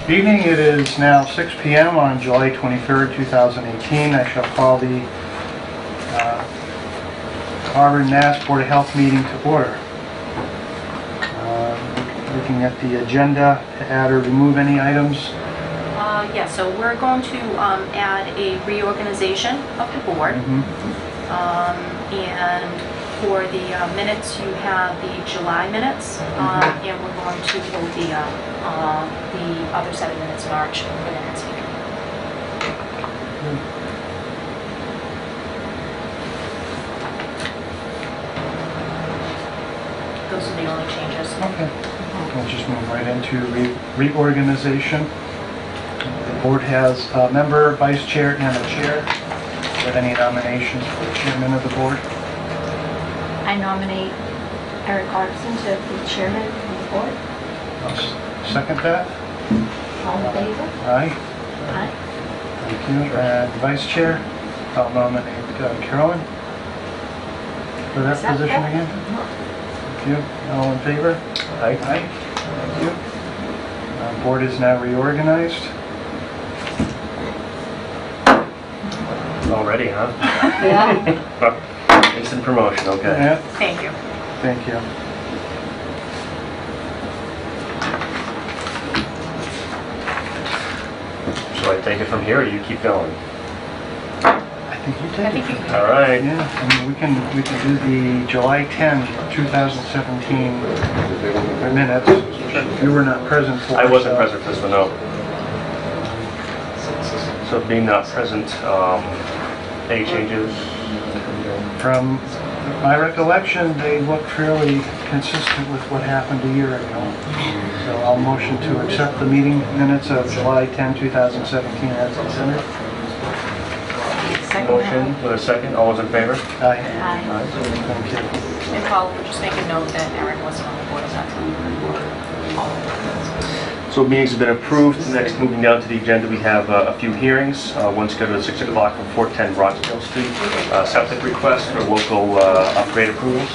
Good evening. It is now 6 p.m. on July 23rd, 2018. I shall call the Auburn, Mass. Board of Health meeting to order. Looking at the agenda, to add or remove any items. Yeah, so we're going to add a reorganization of the board. And for the minutes, you have the July minutes, and we're going to hold the other set of minutes, March, for the next meeting. Those are the only changes. Okay. We'll just move right into reorganization. The board has a member, vice chair, and a chair. Do you have any nominations for the chairman of the board? I nominate Eric Clarkson to be chairman of the board. I'll second that. All in favor? Aye. Aye. Thank you. And vice chair, I'll nominate Carolyn for that Accept position that. again. Thank you. All in favor? Aye. Aye. Thank you. Board is now reorganized. Already, huh? Yeah. Instant promotion, okay. Yeah, Thank you. thank you. So I take it from here, or you keep going? I think you I take think it. you All right. Yeah, I mean, we can do the July 10, 2017 minutes. You were not present for. I wasn't so- present for this one, no. So being not present, any changes? From my recollection, they look fairly consistent with what happened a year ago. So I'll motion to accept the meeting minutes of July 10, 2017 as presented. Second. Motion with a second, all those in favor? Aye. Aye. Thank you. And Paul, we'll just make a note that Eric wasn't on the board at that time. So meetings have been approved. Next, moving down to the agenda, we have a few hearings. One scheduled at 6 o'clock from 410 Rochdale Street. Septic request for local upgrade approvals.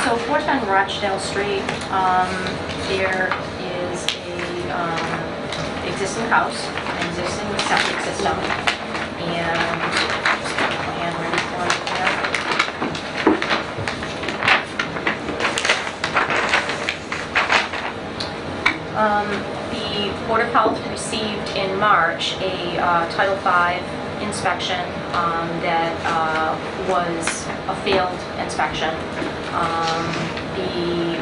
So 410 Rochdale Street, there is a existing house, an existing septic system, and just got a plan ready for you here. The Board of Health received in March a Title V inspection that was a failed inspection. The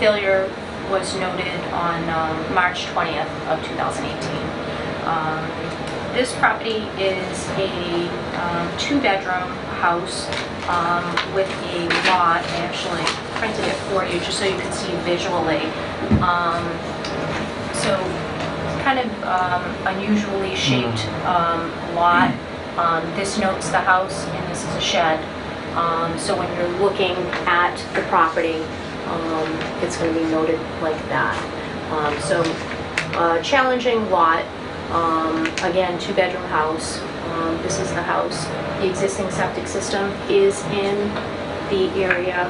failure was noted on March 20th of 2018. This property is a two-bedroom house with a lot. I actually printed it for you just so you can see visually. So kind of unusually shaped lot. This notes the house and this is a shed. So when you're looking at the property, it's going to be noted like that. So challenging lot. Again, two-bedroom house. This is the house. The existing septic system is in the area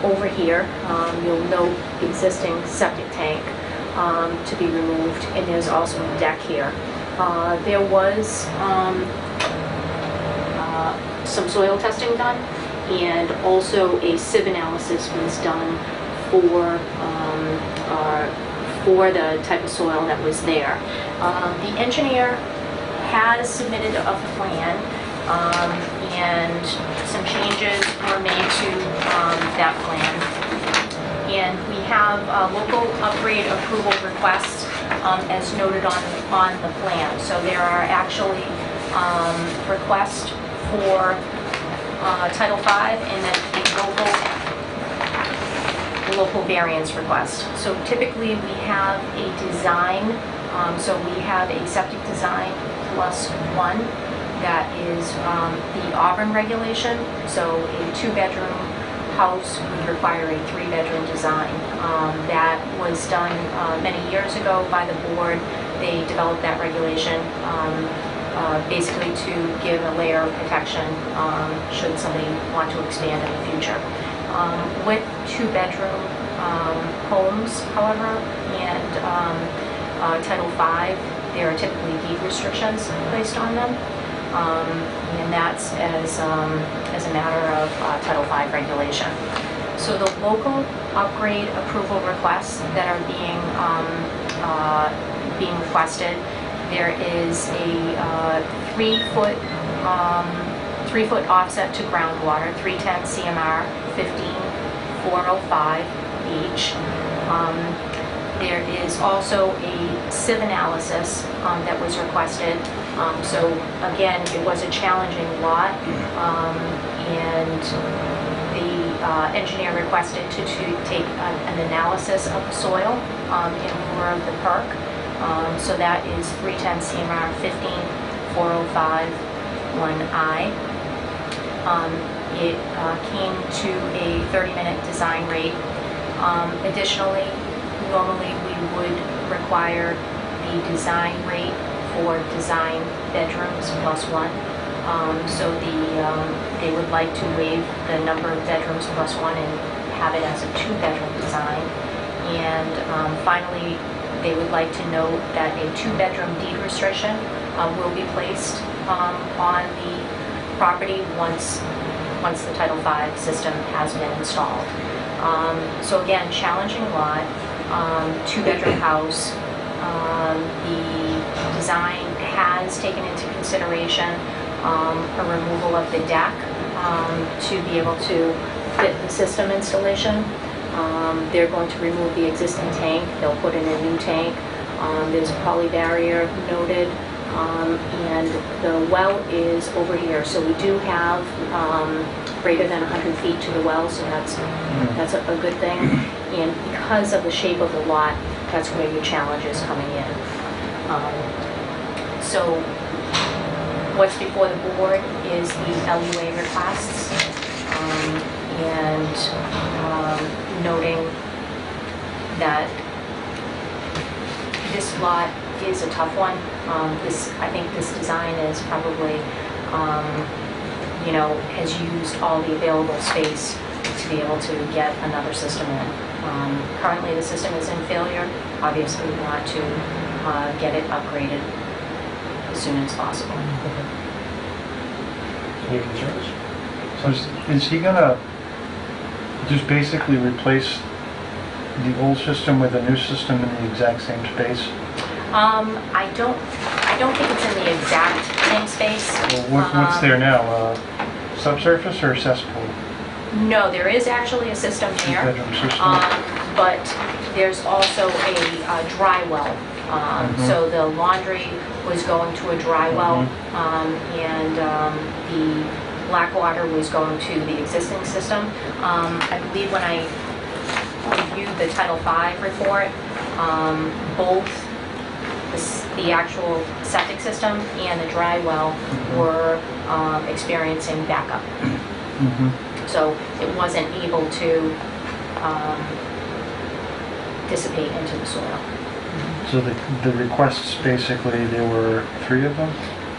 over here. You'll note the existing septic tank to be removed, and there's also a deck here. There was some soil testing done, and also a sieve analysis was done for the type of soil that was there. The engineer has submitted a plan, and some changes were made to that plan. And we have a local upgrade approval request as noted on the plan. So there are actually requests for Title V and then a local variance request. So typically we have a design, so we have a septic design +1 that is the Auburn regulation. So a two-bedroom house would require a three-bedroom design. That was done many years ago by the board. They developed that regulation. basically to give a layer of protection should somebody want to expand in the future. With two-bedroom homes, however, and Title V, there are typically deed restrictions placed on them, and that's as a matter of Title V regulation. So the local upgrade approval requests that are being requested, there is a 3-foot offset to groundwater, 310 CMR 15405 each. There is also a sieve analysis that was requested. So again, it was a challenging lot, and the engineer requested to take an analysis of the soil in lieu of the perk. So that is 310 CMR 15405 1I. It came to a 30-minute design rate. Additionally, normally we would require the design rate for design bedrooms +1. So they would like to waive the number of bedrooms +1 and have it as a 2-bedroom design. And finally, they would like to note that a 2-bedroom deed restriction will be placed on the property once the Title V system has been installed. So again, challenging lot, 2-bedroom house. The design has taken into consideration a removal of the deck to be able to fit the system installation. They're going to remove the existing tank. They'll put in a new tank. There's a poly barrier noted, and the well is over here. So we do have greater than 100 feet to the well, so that's a good thing. And because of the shape of the lot, that's where your challenge is coming in. So what's before the board is the LUA requests, and noting that this lot is a tough one. I think this design is probably, has used all the available space to be able to get another system in. Currently the system is in failure. Obviously we want to get it upgraded as soon as possible. Any concerns? So is he gonna just basically replace the old system with a new system in the exact same space? I don't think it's in the exact same space. Well, what's there now? Subsurface or cesspool? No, there is actually a system there. Two-bedroom system? But there's also a dry well. So the laundry was going to a dry well, and the black water was going to the existing system. I believe when I reviewed the Title V report, both the actual septic system and the dry well were experiencing backup. So it wasn't able to dissipate into the soil. So the requests, basically, there were 3 of them?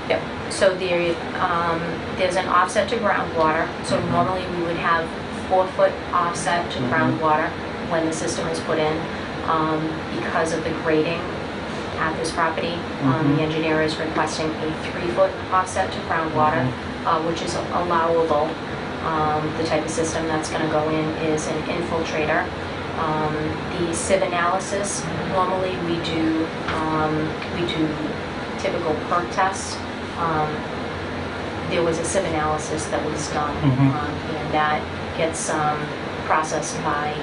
Yep. So there's an offset to groundwater. So normally we would have 4-foot offset to groundwater when the system is put in. Because of the grading at this property, the engineer is requesting a 3-foot offset to groundwater, which is allowable. The type of system that's going to go in is an infiltrator. The sieve analysis, normally we do typical perk tests. There was a sieve analysis that was done, and that gets processed by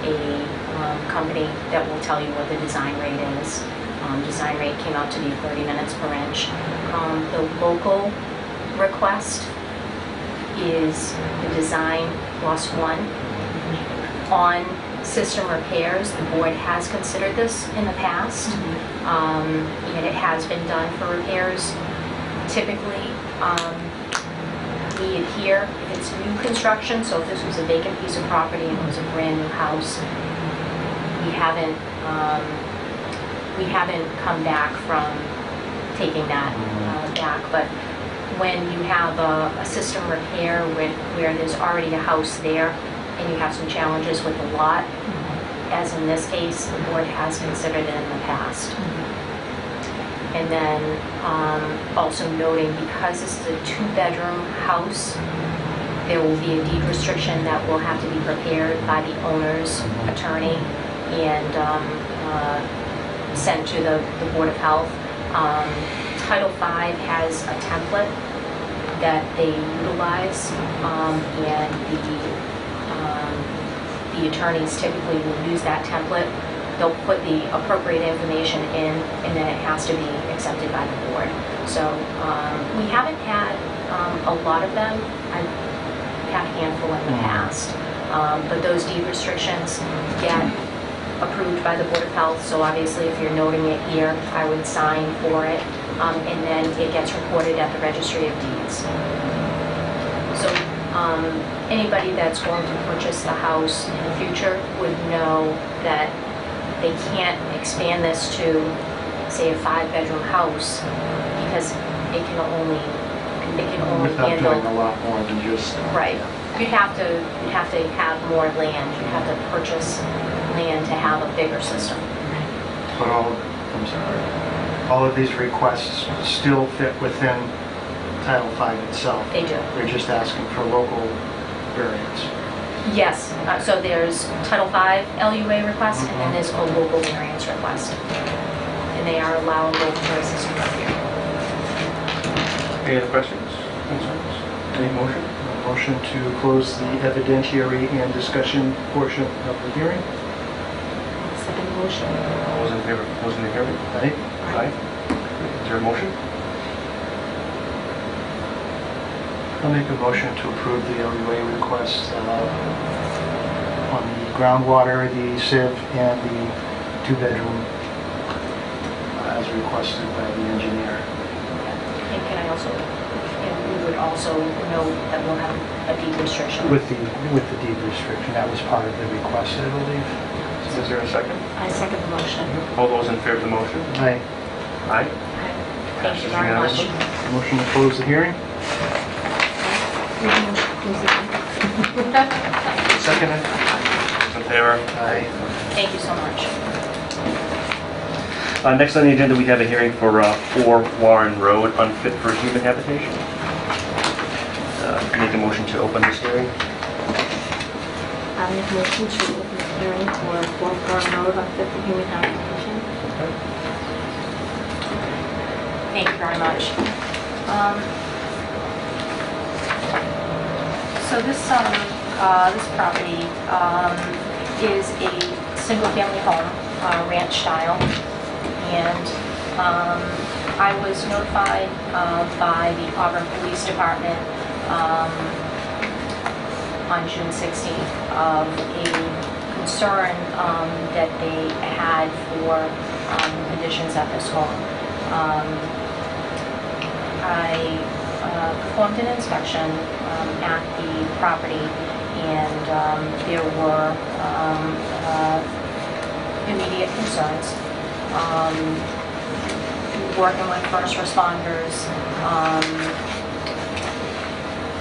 a company that will tell you what the design rate is. Design rate came out to be 30 minutes per inch. The local request is the design +1. On system repairs, the board has considered this in the past, and it has been done for repairs. Typically, we adhere, if it's new construction, so if this was a vacant piece of property and it was a brand new house, we haven't come back from taking that back. But when you have a system repair where there's already a house there and you have some challenges with the lot, as in this case, the board has considered it in the past. And then also noting, because this is a 2-bedroom house, there will be a deed restriction that will have to be prepared by the owner's attorney and sent to the Board of Health. Title V has a template that they utilize, and the attorneys typically will use that template. They'll put the appropriate information in, and then it has to be accepted by the board. So we haven't had a lot of them. I've had a handful in the past. But those deed restrictions get approved by the Board of Health. So obviously, if you're noting it here, I would sign for it, and then it gets recorded at the Registry of Deeds. So anybody that's going to purchase the house in the future would know that they can't expand this to, say, a 5-bedroom house, because it can only Without handle. doing a lot more than just... Right. You'd have to have more land. You'd have to purchase land to have a bigger system. But all of these requests still fit within Title V itself. They do. They're just asking for local variance. Yes. So there's Title V LUA request, and then there's a local variance request. And they are allowable for a system review. Any other questions, concerns? Any motion? Motion to close the evidentiary and discussion portion of the hearing. Second motion. All those in favor of closing the hearing? Right? Aye. Is there a motion? I'll make a motion to approve the LUA request on the groundwater, the sieve, and the 2-bedroom as requested by the engineer. And can I also, and we would also note that we'll have a deed restriction. With the deed restriction, that was part of the request, I believe. Is there a second? I second the motion. All those in favor of the motion? Aye. Aye. Thank you very much. Motion to close the hearing. Seconded. Those in favor? Aye. Thank you so much. Next on the agenda, we have a hearing for 4 Warren Road, unfit for human habitation. Make a motion to open this hearing. I make a motion to open the hearing for 4 Warren Road on 50 Human Habitation. Thank you very much. So this property is a single-family home, ranch style, and I was notified by the Auburn Police Department on June 16th of a concern that they had for conditions at this home. I performed an inspection at the property, and there were immediate concerns. Working with first responders,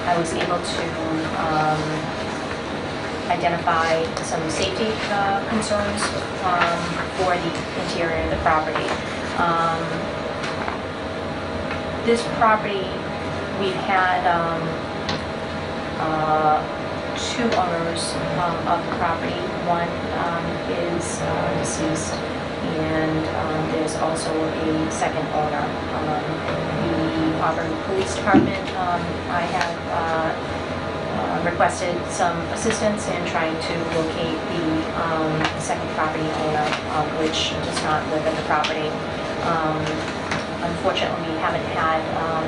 I was able to identify some safety concerns for the interior of the property. This property, we've had 2 owners of the property. One is deceased, and there's also a second owner. The Auburn Police Department, I have requested some assistance in trying to locate the second property owner, which does not live at the property. Unfortunately, we haven't had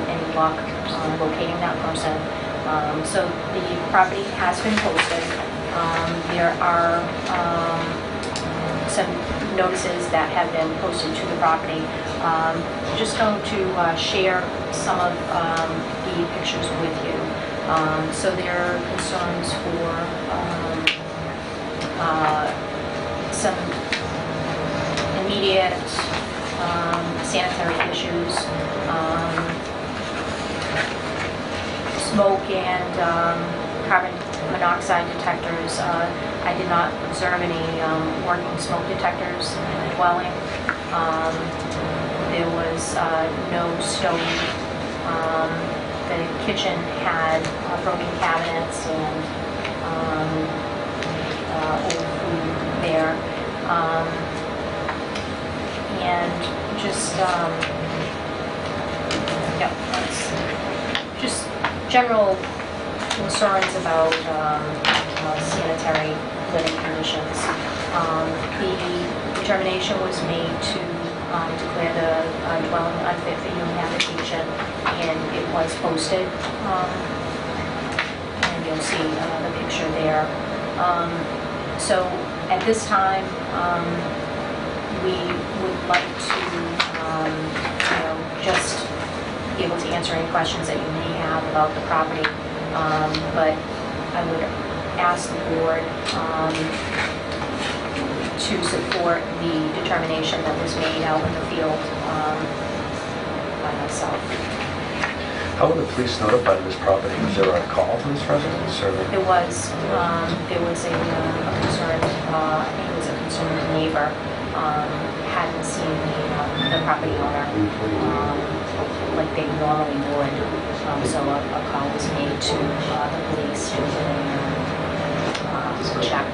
any luck locating that person. So the property has been posted. There are some notices that have been posted to the property. Just going to share some of the pictures with you. So there are concerns for some immediate sanitary issues, smoke and carbon monoxide detectors. I did not observe any working smoke detectors in the dwelling. There was no stove. The kitchen had broken cabinets and old food there. And just, yeah, that's just general concerns about sanitary living conditions. The determination was made to declare the dwelling unfit for human habitation, and it was posted. And you'll see the picture there. So at this time, we would like to, just be able to answer any questions that you may have about the property. But I would ask the board to support the determination that was made out in the field by myself. How were the police notified of this property? Was there a call to this residence, or? There was a concerned, I think it was a concerned neighbor, hadn't seen the property owner like they normally would. So a call was made to the police to check.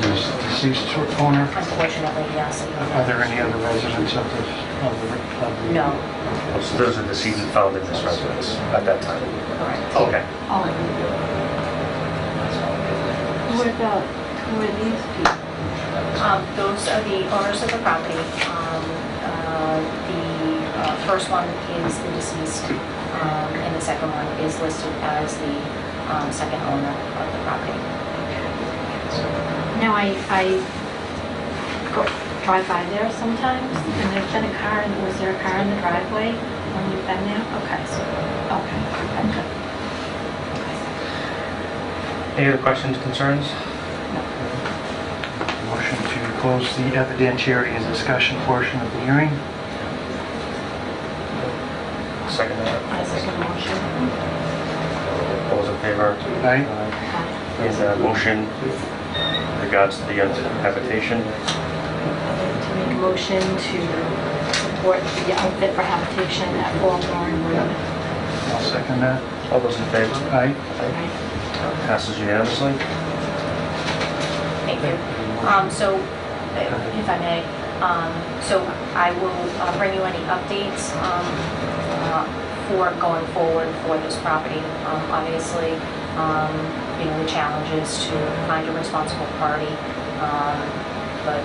Is the deceased owner, Unfortunately, yes. are there any other residents of the? No, So there was a decedent found in this residence at that time? correct. Okay. What about, who are these people? Those are the owners of the property. The first one is the deceased, and the second one is listed as the second owner of the property. Now, I drive by there sometimes, and there's been a car, was there a car in the driveway when you've been there? Okay, so, okay, good. Any other questions, concerns? Motion to close the evidentiary and discussion portion of the hearing. Second that. I second motion. All those in favor? Aye. Is a motion in regards to the habitation? To make a motion to support the outfit for habitation at 4 Warren Road. I'll second that. All those in favor? Aye. Passes unanimously. Thank you. So, if I may, so I will bring you any updates for going forward for this property. Obviously, the challenge is to find a responsible party, but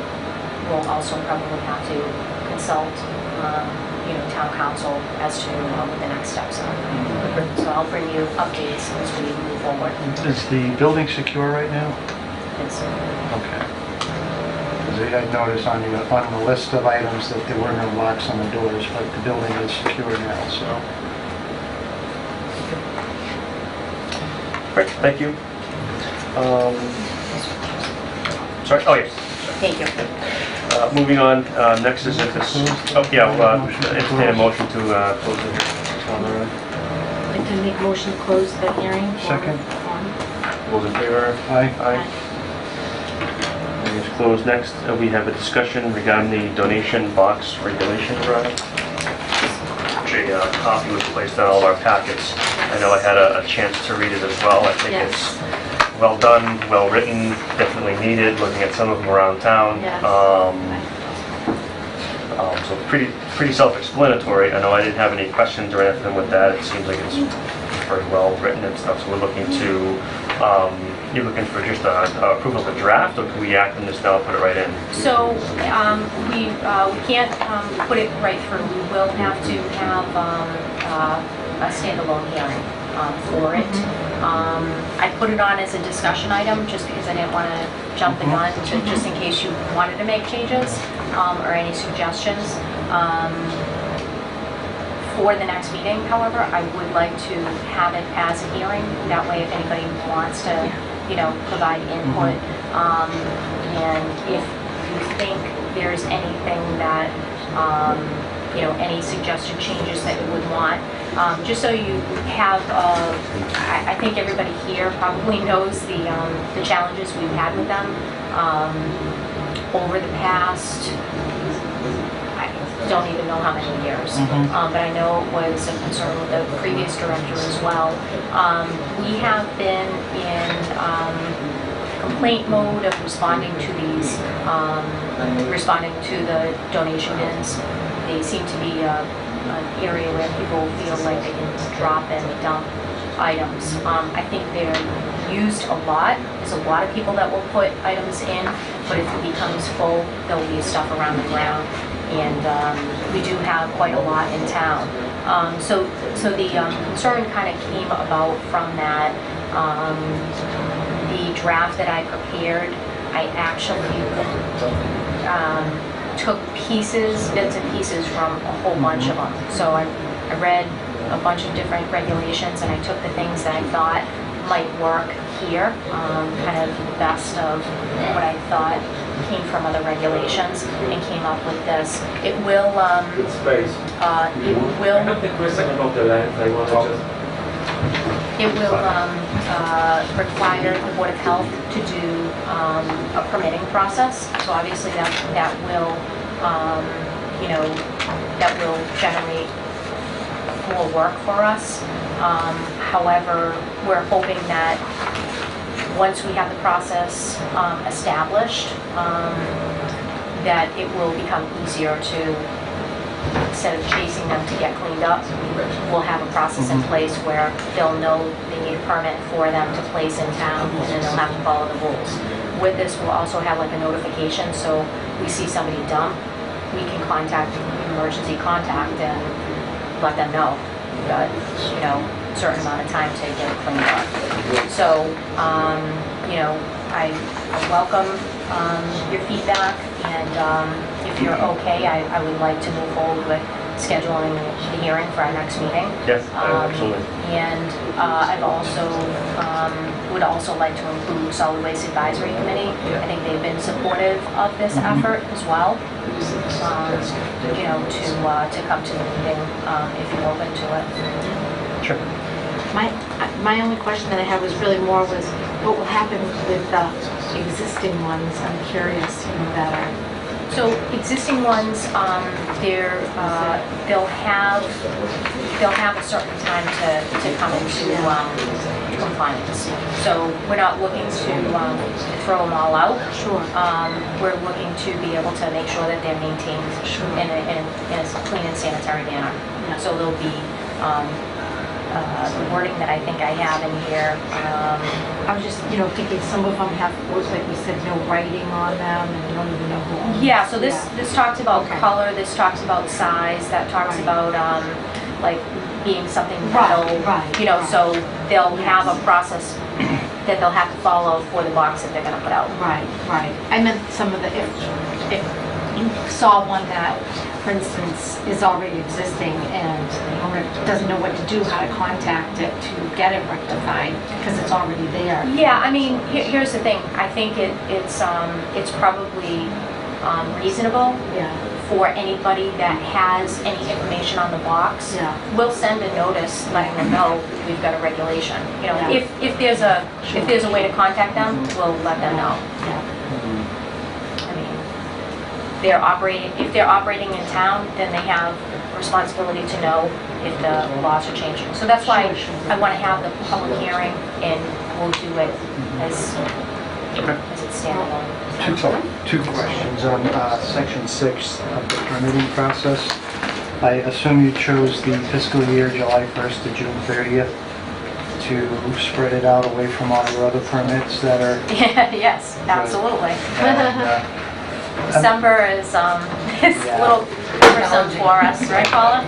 we'll also probably have to consult, town council as to what the next steps are. So I'll bring you updates as we move forward. Is the building secure right now? It's- Okay. Because I noticed on the list of items that there were no locks on the doors, but the building is secure now, so. Great, thank you. Sorry, oh yes. Thank you. Moving on, next is if this, entertain a motion to close the hearing. I'd like to make a motion to close the hearing. for- Second. Those in favor? Aye. Aye. Hearing is closed. Next, we have a discussion regarding the donation box regulation draft. Which a copy was placed on all of our packets. I know I had a chance to read it as well. I think Yes. it's well done, well written, definitely needed, looking at some of them around town. Yes. So pretty self-explanatory. I know I didn't have any questions or anything with that. It seems like it's very well written and stuff. So we're looking to, you're looking for just a approval of the draft, or can we act on this now and put it right in? So, we can't put it right through. We will have to have a standalone hearing for it. I put it on as a discussion item just because I didn't want to jump the gun, just in case you wanted to make changes or any suggestions. For the next meeting, however, I would like to have it as a hearing. That way, if anybody wants to, provide input, and if you think, there's anything that, any suggested changes that you would want. Just so you have, I think everybody here probably knows the challenges we've had with them over the past, I don't even know how many years. But I know it was a concern with the previous director as well. We have been in complaint mode of responding to these, responding to the donation bins. They seem to be an area where people feel like they can drop and dump items. I think they're used a lot. There's a lot of people that will put items in, but if it becomes full, there'll be stuff around the ground. And we do have quite a lot in town. So the concern kind of came about from that. The draft that I prepared, I actually took bits and pieces from a whole bunch of them. So I read a bunch of different regulations, and I took the things that I thought might work here, kind of the best of what I thought came from other regulations, and came up with this. It will, Good space. I have the question about the length. I want to just... it will require the Board of Health to do a permitting process. So obviously that will, that will generate more work for us. However, we're hoping that once we have the process established, that it will become easier to, instead of chasing them to get cleaned up, we'll have a process in place where they'll know they need a permit for them to place in town, and then they'll have to follow the rules. With this, we'll also have like a notification, so we see somebody dump, we can contact emergency contact and let them know that, a certain amount of time to get it cleaned up. So, I welcome your feedback, and if you're okay, I would like to move forward with scheduling the hearing for our next meeting. Yes, absolutely. And I've also, would also like to include Solid Waste Advisory Committee. I think they've been supportive of this effort as well, to come to the meeting if you're open to it. Sure. My only question that I have was really more was what will happen with the existing ones? I'm curious, that are... So existing ones, they'll have a certain time to come into compliance. So we're not looking to throw them all out. Sure. We're looking to be able to make sure that they're maintained in a clean and sanitary manner. Yeah. So there'll be the wording that I think I have in here. I was just, thinking some of them have, like we said, no writing on them, and you don't even know who owns. Yeah, so this talks about Okay. color, this talks about size, that talks Right. about like being something metal. Right. So they'll have a process that they'll have to follow for the box that they're gonna put out. Right. I meant some of the, if you saw one that, for instance, is already existing and the owner doesn't know what to do, how to contact it to get it rectified, because it's already there. Yeah, I mean, here's the thing, I think it's probably reasonable Yeah. for anybody that has any information on the box. Yeah. We'll send a notice letting them know we've got a regulation. Yeah. If there's a way to contact them, we'll let them know. Yeah. I mean, if they're operating in town, then they have responsibility to know if the laws are changing. So that's why Sure. I want to have the public hearing, and we'll do it as it's standalone. Two questions on section 6 of the permitting process. I assume you chose the fiscal year July 1st to June 30th to spread it out away from all your other permits that are... Yes, absolutely. and, December is a little cumbersome for us, right, Paula?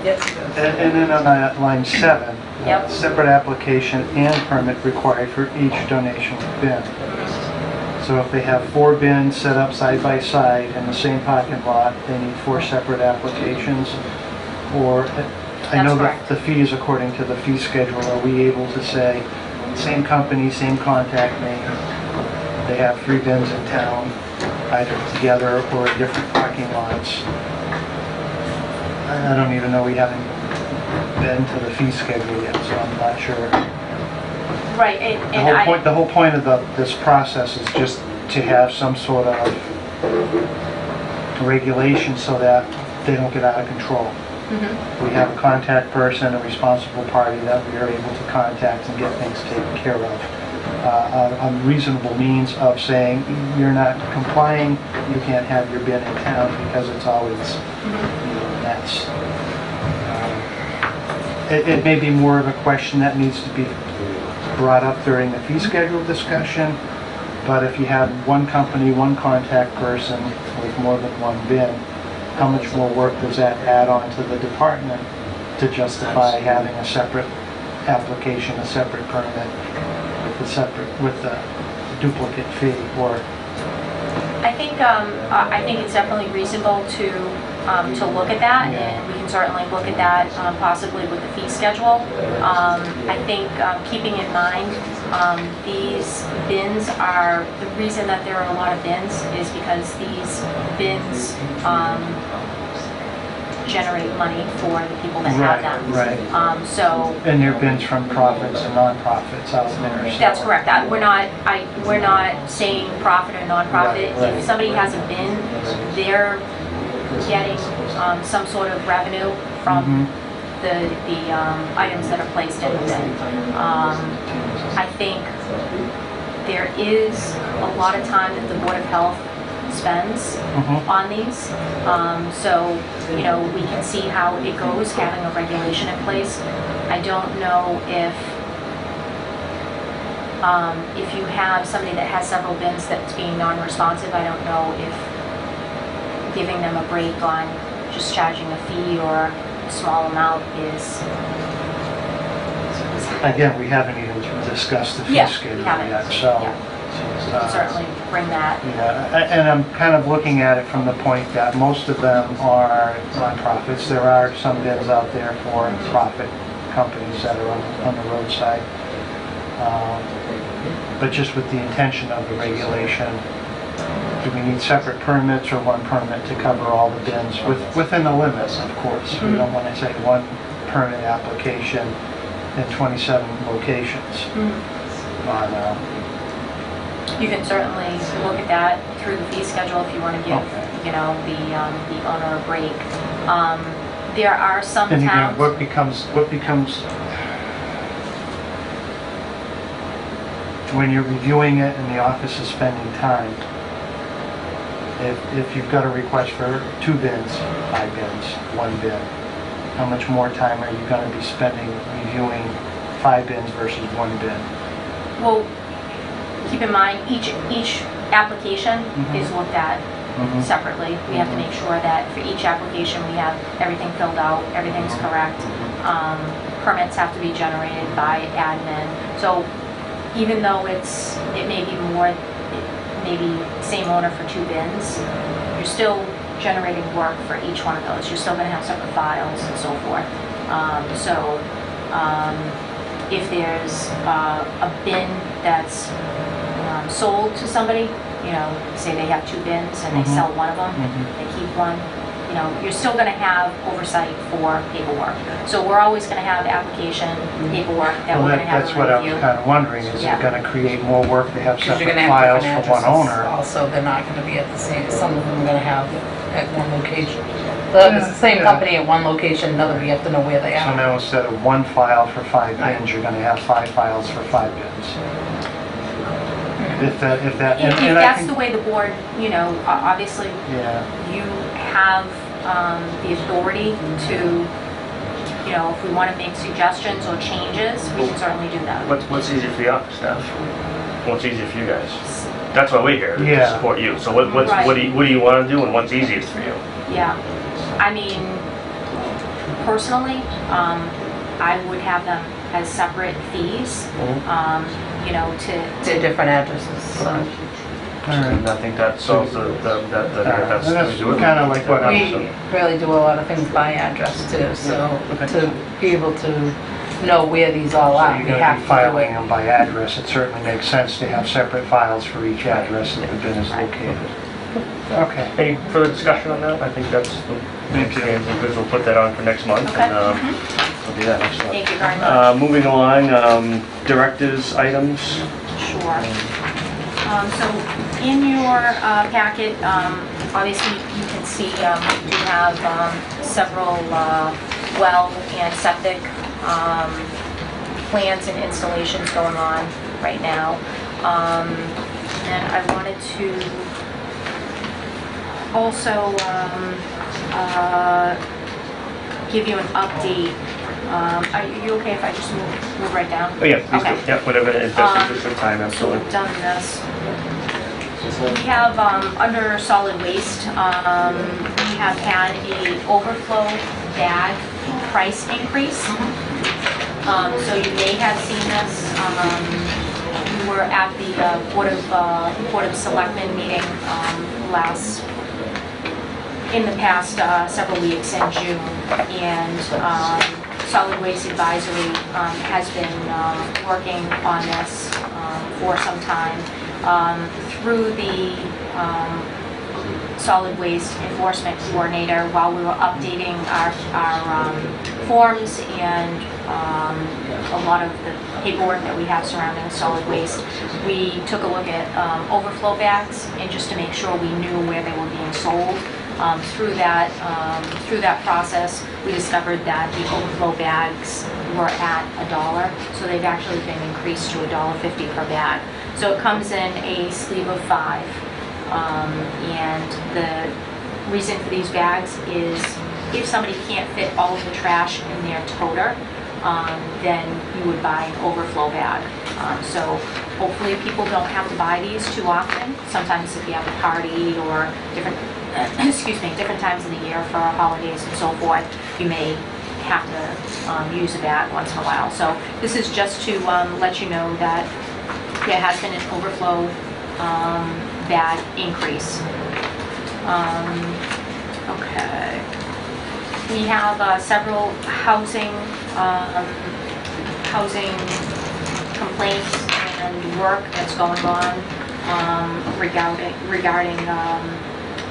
and then on line 7, Yep. separate application and permit required for each donation bin. So if they have 4 bins set up side by side in the same parking lot, they need 4 separate applications. Or I know that correct. the fee is according to the fee schedule. Are we able to say, same company, same contact name, they have 3 bins in town, either together or a different parking parking lots. I don't even know, we haven't been to the fee schedule yet, so I'm not sure. Right, and The whole point of this process is just to have some sort of regulation so that they don't get out of control. Mhm. We have a contact person, a responsible party that we are able to contact and get things taken care of. A reasonable means of saying, you're not complying, you can't have your bin in town because it's always, a mess. It may be more of a question that needs to be brought up during the fee schedule discussion, but if you have one company, one contact person with more than one bin, how much more work does that add on to the department to justify having a separate application, a separate permit, with the duplicate fee, or? I think it's definitely reasonable to look at that, Yeah. and we can certainly look at that possibly with the fee schedule. I think keeping in mind these bins are, the reason that there are a lot of bins is because these bins generate money for the people that have them. Right. So And there have been from profits and non-profits out there. So- that's correct. We're not saying profit or non-profit. Right. If somebody has a bin, they're getting some sort of revenue from the items that are placed in the bin. I think there is a lot of time that the Board of Health spends on these. So, we can see how it goes, having a regulation in place. I don't know if you have somebody that has several bins that's being non-responsive, I don't know if giving them a break on just charging a fee or a small amount is... Again, we haven't even discussed the fee Yeah, we schedule haven't. yet, so. Yeah. Certainly bring that. Yeah, and I'm kind of looking at it from the point that most of them are nonprofits. There are some bins out there for profit companies that are on the roadside. But just with the intention of the regulation, do we need separate permits or one permit to cover all the bins within the limits, of course? We don't want to say one permit application in 27 locations. But, You can certainly look at that through the fee schedule if you want to give, Okay. the owner a break. There are some and again, towns... what becomes when you're reviewing it and the office is spending time, if you've got a request for 2 bins, 5 bins, 1 bin, how much more time are you going to be spending reviewing 5 bins versus 1 bin? Well, keep in mind, each application is looked at separately. We have to make sure that for each application, we have everything filled out, everything's correct. Permits have to be generated by admin. So even though it may be more, maybe same owner for 2 bins, you're still generating work for each one of those. You're still going to have separate files and so forth. If there's a bin that's sold to somebody, say they have 2 bins and they sell one of them, they keep one, you're still going to have oversight for paperwork. So we're always going to have application paperwork that Well, we're going to have that's to what I was review. kind of wondering, is Yeah. it going to create more work to have Because you're separate gonna have files different for one addresses. owner? Also, they're not gonna be at the same, some of them are gonna have at one location. So if it's the same Yeah. company at one location, another, we have to know where they So are. now instead of 1 file for 5 bins, you're going to have 5 files for 5 bins. If that, If and I that's the think, way the board, obviously yeah, you have the authority to, if we want to make suggestions or changes, we can certainly do that. What's easier for the office staff? What's easier for you guys? That's why we're here, to Yeah. support you. So what Right. do you want to do, and what's easiest for you? Yeah, I mean, personally, I would have them as separate fees, To different addresses, so. all right. And I think that solves that's That's kind of like what I was... We really do a lot of things by address too, so to be able to know where these all So are, you're we going to have be to do filing it. them by address. It certainly makes sense to have separate files for each address that the bin is located. Okay. Any further discussion on that? I think that's the Thank you. because we'll put that on for next month. Okay. And we'll do that next month. Thank you very much. Moving along, director's items. Sure. So in your packet, obviously you can see we do have several well and septic plans and installations going on right now. And I wanted to also give you an update. Are you okay if I just move right down? Oh, yeah, please do. Okay. Yeah, whatever is best interest of time, So absolutely. we've done this. We have, under solid waste, we have had a overflow bag price increase. So you may have seen this. We were at the Board of Selectmen meeting in the past several weeks in June, and Solid Waste Advisory has been working on this for some time. Through the Solid Waste Enforcement Coordinator, while we were updating our forms and a lot of the paperwork that we have surrounding solid waste, we took a look at overflow bags, and just to make sure we knew where they were being sold. Through that process, we discovered that the overflow bags were at $1, so they've actually been increased to $1.50 per bag. So it comes in a sleeve of 5, and the reason for these bags is if somebody can't fit all of the trash in their toter, then you would buy an overflow bag. So hopefully people don't have to buy these too often. Sometimes if you have a party or different different times of the year for holidays and so forth, you may have to use a bag once in a while. So this is just to let you know that there has been an overflow bag increase. Okay. We have several housing complaints and work that's going on regarding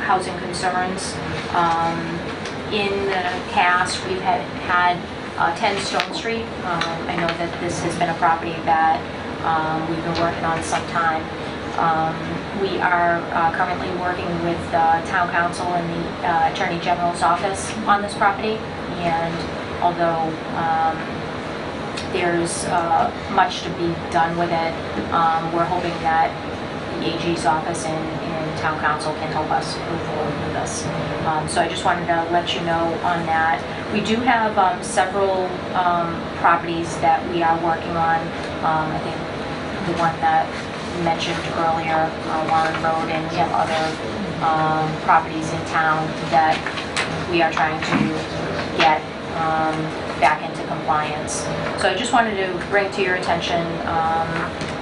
housing concerns. In the past, we've had 10 Stone Street. I know that this has been a property that we've been working on some time. We are currently working with Town Council and the Attorney General's office on this property, and although there's much to be done with it, we're hoping that the AG's office and Town Council can help us move forward with this. So I just wanted to let you know on that. We do have several properties that we are working on. I think the one that you mentioned earlier, Warren Road, and we have other properties in town that we are trying to get back into compliance. So I just wanted to bring to your attention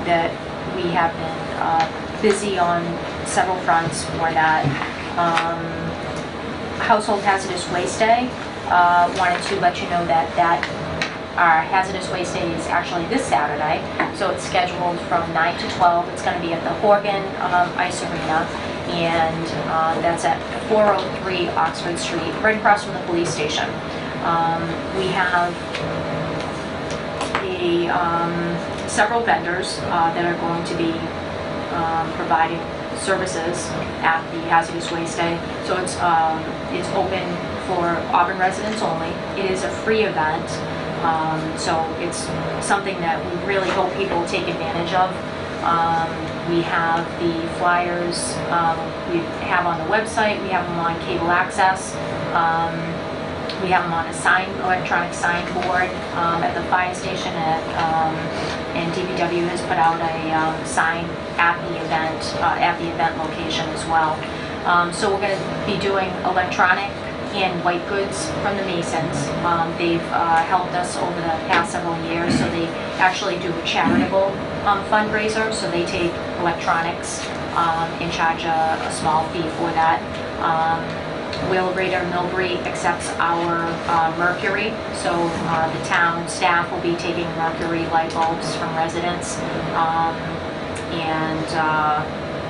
that we have been busy on several fronts for that. Household Hazardous Waste Day, wanted to let you know that our Hazardous Waste Day is actually this Saturday, so it's scheduled from 9 to 12. It's going to be at the Horgan Ice Arena, and that's at 403 Oxford Street, right across from the police station. We have several vendors that are going to be providing services at the Hazardous Waste Day. So it's open for Auburn residents only. It is a free event, so it's something that we really hope people take advantage of. We have the flyers we have on the website, we have them on cable access, we have them on a electronic signboard at the fire station, and DPW has put out a sign at the event location as well. So we're going to be doing electronic and white goods from the Masons. They've helped us over the past several years, so they actually do a charitable fundraiser, so they take electronics and charge a small fee for that. Wheelabrator Millbury accepts our mercury, so the town staff will be taking mercury light bulbs from residents, and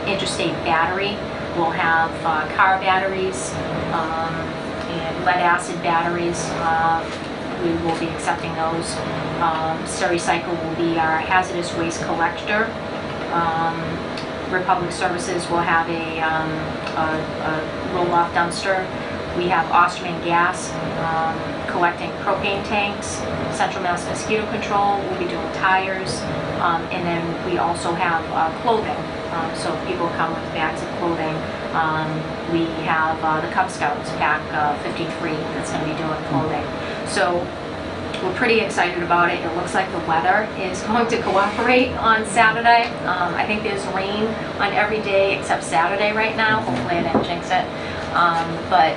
Interstate Battery We'll have car batteries and lead acid batteries. We will be accepting those. Stericycle will be our hazardous waste collector. Republic Services will have a roll-off dumpster. We have Osterman Gas collecting propane tanks. Central Mass Mosquito Control will be doing tires. And then we also have clothing. So if people come with bags of clothing, we have the Cub Scouts Pack 53 that's going to be doing clothing. So we're pretty excited about it. It looks like the weather is going to cooperate on Saturday. I think there's rain on every day except Saturday right now. Hopefully I didn't jinx it. But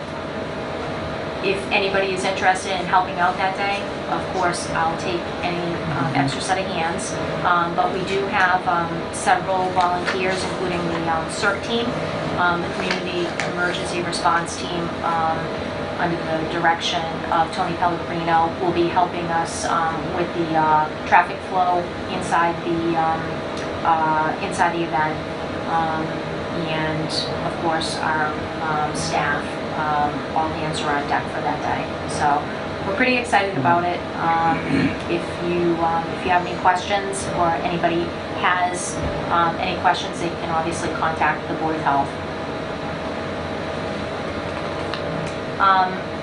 if anybody is interested in helping out that day, of course, I'll take any extra set of hands. But we do have several volunteers, including the CERT team, the Community Emergency Response Team, under the direction of Tony Pellegrino, will be helping us with the traffic flow inside the event. And of course, our staff, all hands are on deck for that day. So we're pretty excited about it. If you have any questions, or anybody has any questions, they can obviously contact the Board of Health.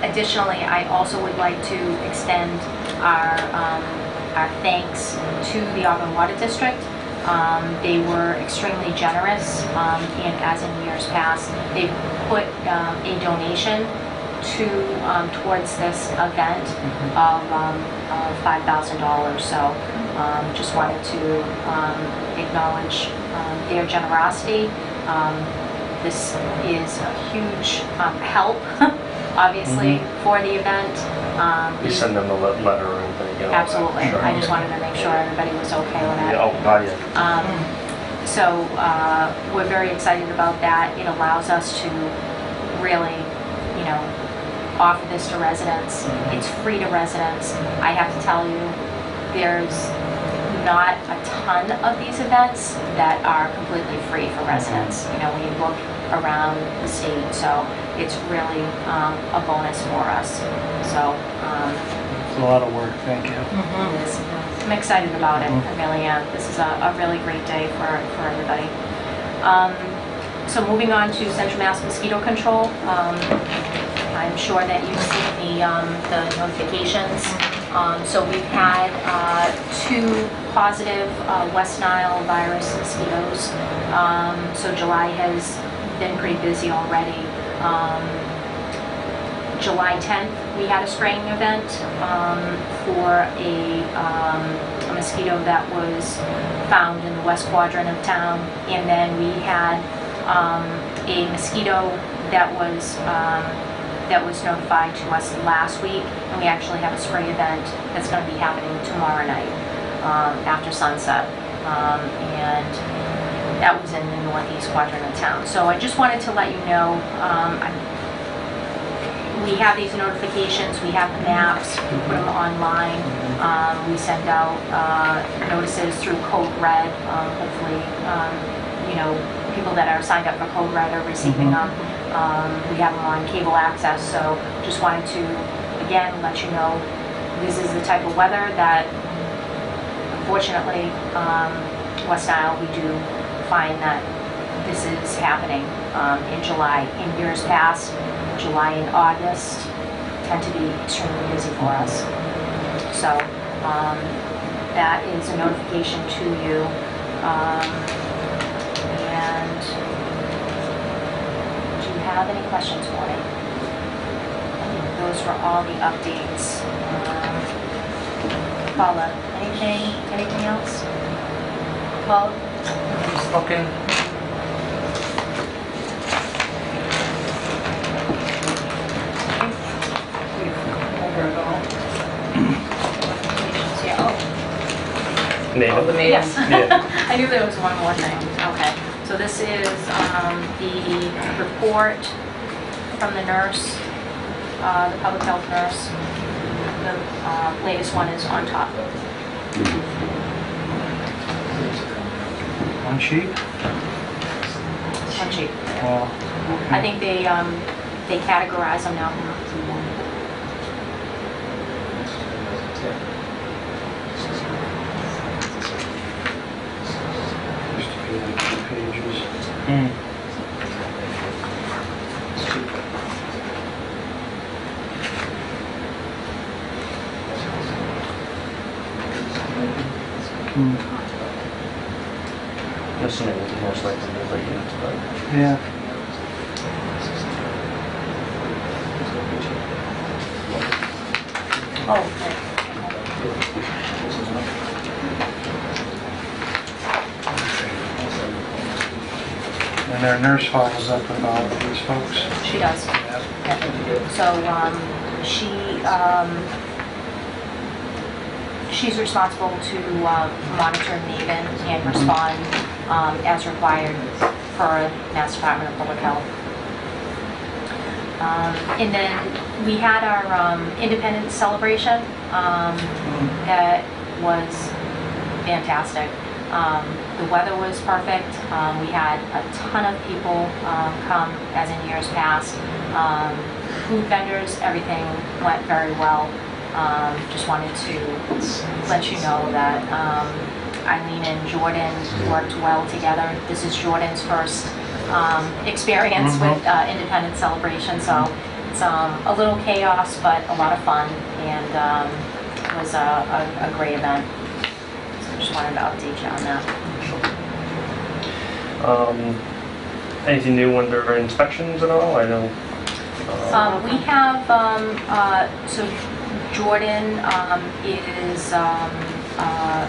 Additionally, I also would like to extend our thanks to the Auburn Water District. They were extremely generous, and as in years past, they put a donation towards this event of $5,000. So just wanted to acknowledge their generosity. This is a huge help, obviously, for the event. You send them a letter or anything? You know, Absolutely. Sure. I just wanted to make sure everybody was okay with it. Yeah, oh, God, yeah. So we're very excited about that. It allows us to really, offer this to residents. It's free to residents. I have to tell you, there's not a ton of these events that are completely free for residents, when you look around the state. So it's really a bonus for us. So It's a lot of work, thank you. it is. I'm excited about it, I really am. This is a really great day for everybody. So moving on to Central Mass Mosquito Control. I'm sure that you've seen the notifications. So we've had 2 positive West Nile virus mosquitoes. So July has been pretty busy already. July 10th, we had a spraying event for a mosquito that was found in the west quadrant of town, and then we had a mosquito that was notified to us last week, and we actually have a spray event that's going to be happening tomorrow night after sunset, and that was in the northeast quadrant of town. So I just wanted to let you know, we have these notifications, we have the maps, we put them online, we send out notices through Code Red. Hopefully, people that are signed up for Code Red are receiving them. We have them on cable access, so just wanted to, again, let you know this is the type of weather that, unfortunately, West Nile, we do find that this is happening in July. In years past, July and August tend to be extremely busy for us. So that is a notification to you. And do you have any questions for me? Those were all the updates. Paula, anything else? Paula? Okay. Name of the meeting? Yes. Yeah. I knew there was one more thing. Okay. So this is the report from the nurse, the public health nurse. The latest one is on top. One sheet? One sheet. Well, I think they categorize them now. used to be like 2 pages. Hmm. This one will most likely be late into the... Yeah. Oh, okay. And our nurse follows up with all of these folks. She does. Yeah. So she's responsible to monitor Maven and respond as required for Mass Department of Public Health. And then we had our Independence celebration that was fantastic. The weather was perfect. We had a ton of people come, as in years past. Food vendors, everything went very well. Just wanted to let you know that Eileen and Jordan worked well together. This is Jordan's first experience with Independence celebration, so it's a little chaos, but a lot of fun, and it was a great event. So just wanted to update you on that. Anything new under inspections at all? I know. We have, so Jordan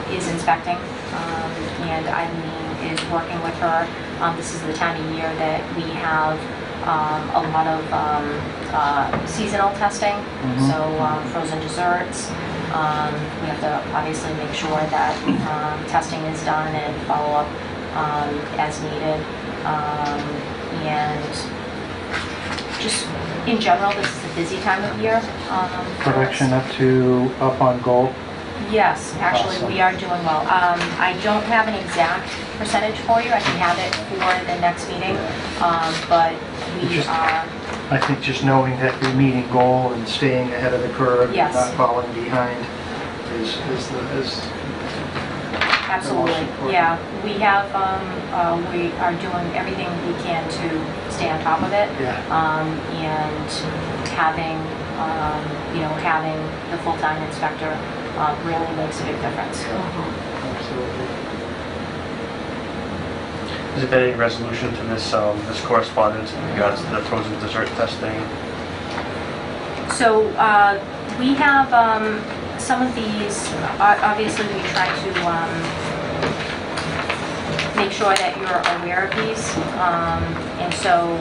is inspecting, and Eileen is working with her. This is the time of year that we have a lot of seasonal testing, so frozen desserts. We have to obviously make sure that testing is done and follow up as needed. And just in general, this is a busy time of year. for us. Production up on goal. Yes, actually, Awesome. we are doing well. I don't have an exact percentage for you. I can have it for the next meeting, but we Just- are, I think just knowing that you're meeting goal and staying ahead of the curve, Yes. not falling behind is absolutely, important. yeah. We have, we are doing everything we can to stay on top of it. yeah. And having, having the full-time inspector really makes a big difference. Absolutely. Has there been any resolution to this correspondence in regards to the frozen dessert testing? So we have some of these, obviously we try to make sure that you're aware of these. And so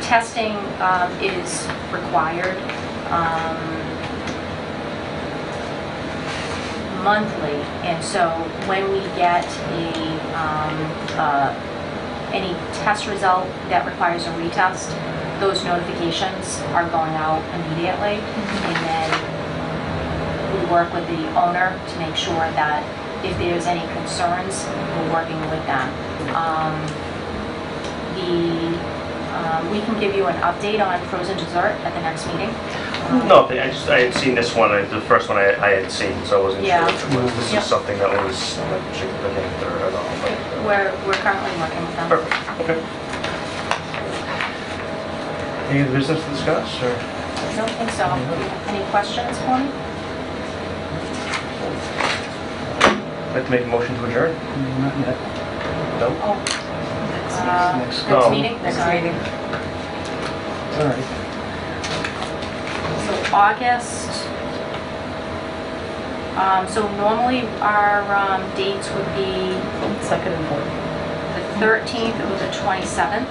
testing is required monthly. And so when we get any test result that requires a retest, those notifications are going out immediately. And then we work with the owner to make sure that if there's any concerns, we're working with them. We can give you an update on frozen dessert at the next meeting. No, I had seen this one, the first one I had seen, so I wasn't sure Yeah. if this Yep. is something that was significant or at all. but, We're currently working with them. Perfect, okay. Any other business to discuss, or? I don't think so. Any questions for me? I'd like to make a motion to adjourn? Not yet. No? Oh. Next- Next Oh. meeting? Next Sorry. meeting. All right. So August, so normally our dates would be Second and fourth. the 13th or the 27th.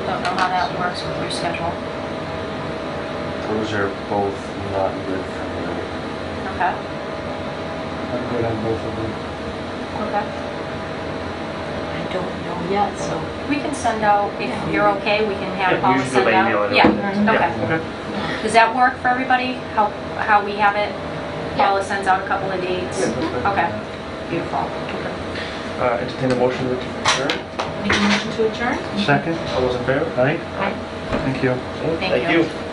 Don't know how that works with your schedule. Those are both not good for me. Okay, I'm good on both of them. okay. I don't know yet, so. We can send out, if you're okay, we can have Yeah, Paula we usually send do by email out. anyway. Yeah, okay. Okay. Does that work for everybody? How we have it? Paula sends out a couple of dates? Yeah, that's good. Okay, beautiful. Entertain a motion to adjourn. Make a motion to adjourn? Second? All those in favor? Aye? Aye. Thank you. Thank you.